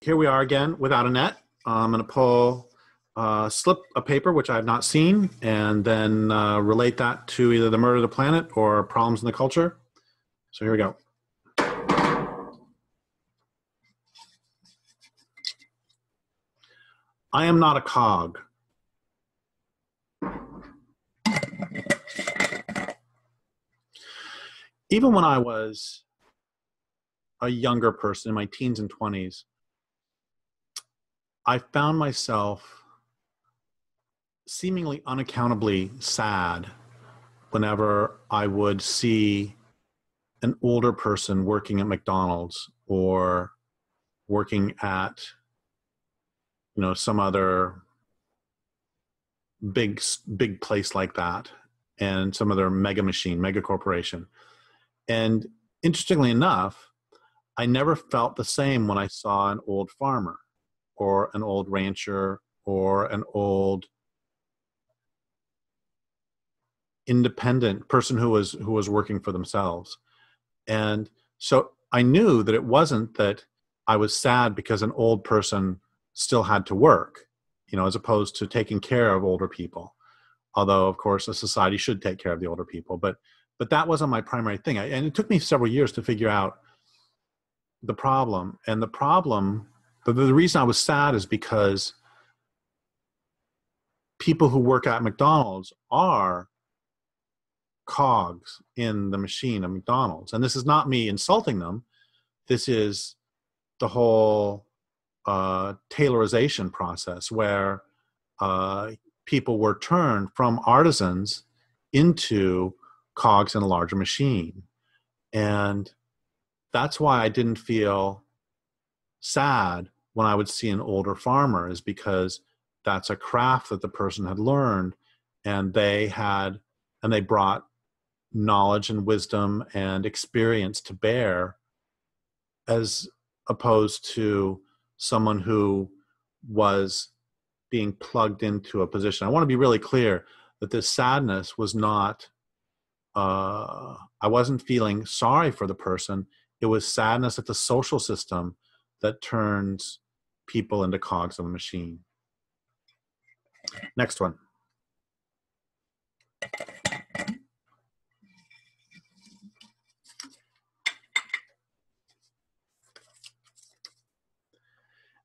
here we are again without a net. I'm going to pull slip a paper, which I have not seen, and then relate that to either the murder of the planet or problems in the culture. So here we go. I am not a cog. Even when I was a younger person in my teens and 20s, I found myself seemingly unaccountably sad whenever I would see an older person working at McDonald's or working at, some other big place like that, and some other mega corporation. And interestingly enough, I never felt the same when I saw an old farmer or an old rancher or an old independent person who was working for themselves. And so I knew that it wasn't that I was sad because an old person still had to work, as opposed to taking care of older people. Although, of course, a society should take care of the older people. But that wasn't my primary thing. And it took me several years to figure out the problem. And the problem, the reason I was sad is because people who work at McDonald's are cogs in the machine of McDonald's. And this is not me insulting them. This is the whole tailorization process where people were turned from artisans into cogs in a larger machine. And that's why I didn't feel sad when I would see an older farmer, is because that's a craft that the person had learned, and they brought knowledge and wisdom and experience to bear, as opposed to someone who was being plugged into a position. I want to be really clear that this sadness was not, I wasn't feeling sorry for the person. It was sadness at the social system that turns people into cogs of a machine. Next one.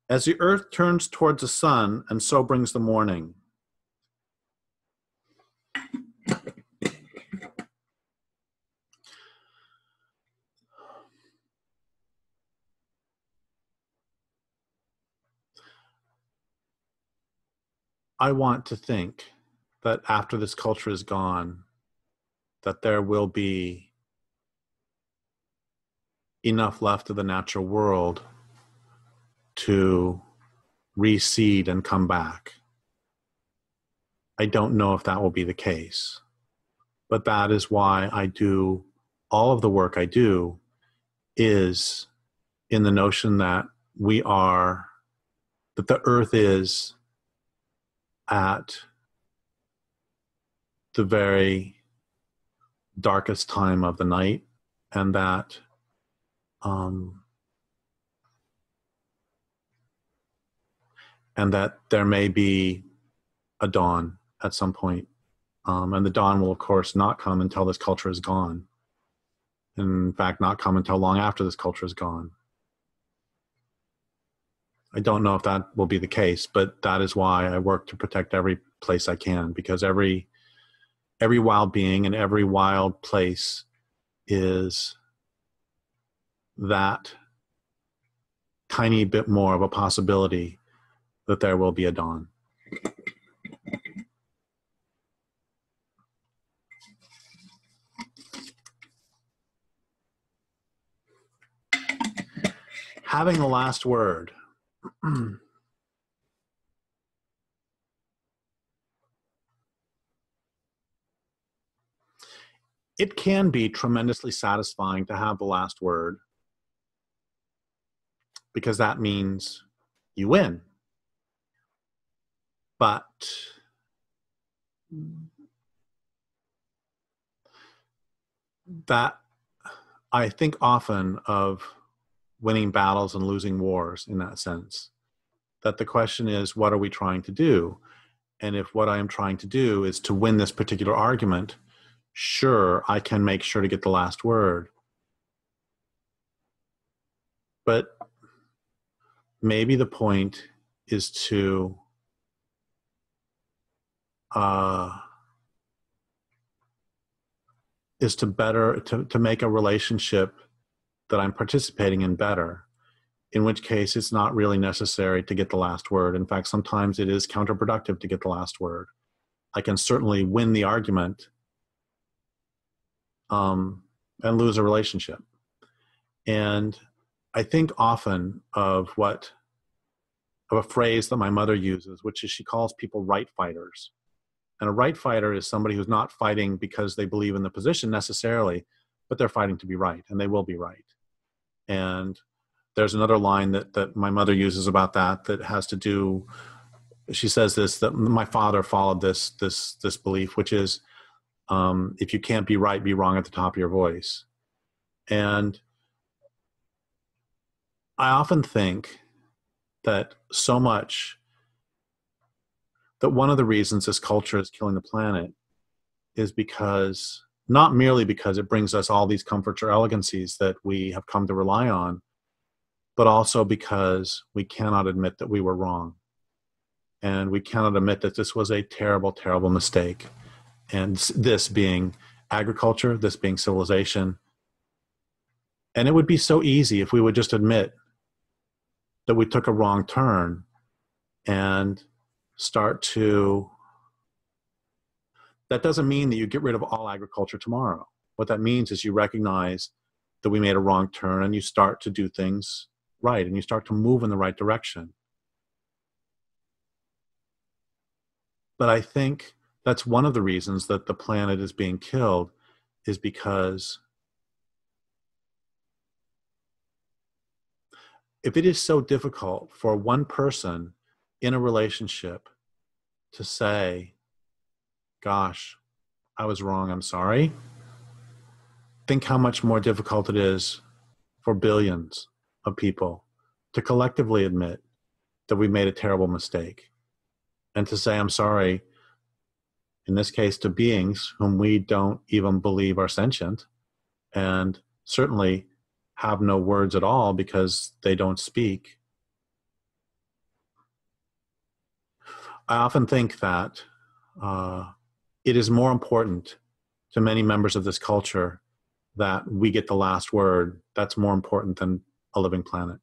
As the earth turns towards the sun, and so brings the morning. I want to think that after this culture is gone, that there will be enough left of the natural world to reseed and come back. I don't know if that will be the case, but that is why I do all of the work I do, is in the notion that that the earth is at the very darkest time of the night, and that there may be a dawn at some point. And the dawn will, of course, not come until this culture is gone. In fact, not come until long after this culture is gone. I don't know if that will be the case, but that is why I work to protect every place I can, because every wild being and every wild place is that tiny bit more of a possibility that there will be a dawn. Having the last word. It can be tremendously satisfying to have the last word, because that means you win. But that, I think often of winning battles and losing wars in that sense. That the question is, what are we trying to do? And if what I am trying to do is to win this particular argument, sure, I can make sure to get the last word. But maybe the point is to make a relationship that I'm participating in better, in which case it's not really necessary to get the last word. In fact, sometimes it is counterproductive to get the last word. I can certainly win the argument and lose a relationship. And I think often of a phrase that my mother uses, which is she calls people right fighters. And a right fighter is somebody who's not fighting because they believe in the position necessarily, but they're fighting to be right, and they will be right. And there's another line that my mother uses about that has to do, she says this, that my father followed this belief, which is, if you can't be right, be wrong at the top of your voice. And I often think that one of the reasons this culture is killing the planet is because, not merely because it brings us all these comforts or elegancies that we have come to rely on, but also because we cannot admit that we were wrong. And we cannot admit that this was a terrible, terrible mistake. And this being agriculture, this being civilization. And it would be so easy if we would just admit that we took a wrong turn and start to, that doesn't mean that you get rid of all agriculture tomorrow. What that means is you recognize that we made a wrong turn and you start to do things right and you start to move in the right direction. But I think that's one of the reasons that the planet is being killed, is because if it is so difficult for one person in a relationship to say, gosh, I was wrong, I'm sorry, think how much more difficult it is for billions of people to collectively admit that we made a terrible mistake and to say, I'm sorry, in this case, to beings whom we don't even believe are sentient and certainly have no words at all because they don't speak. I often think that it is more important to many members of this culture that we get the last word. That's more important than a living planet.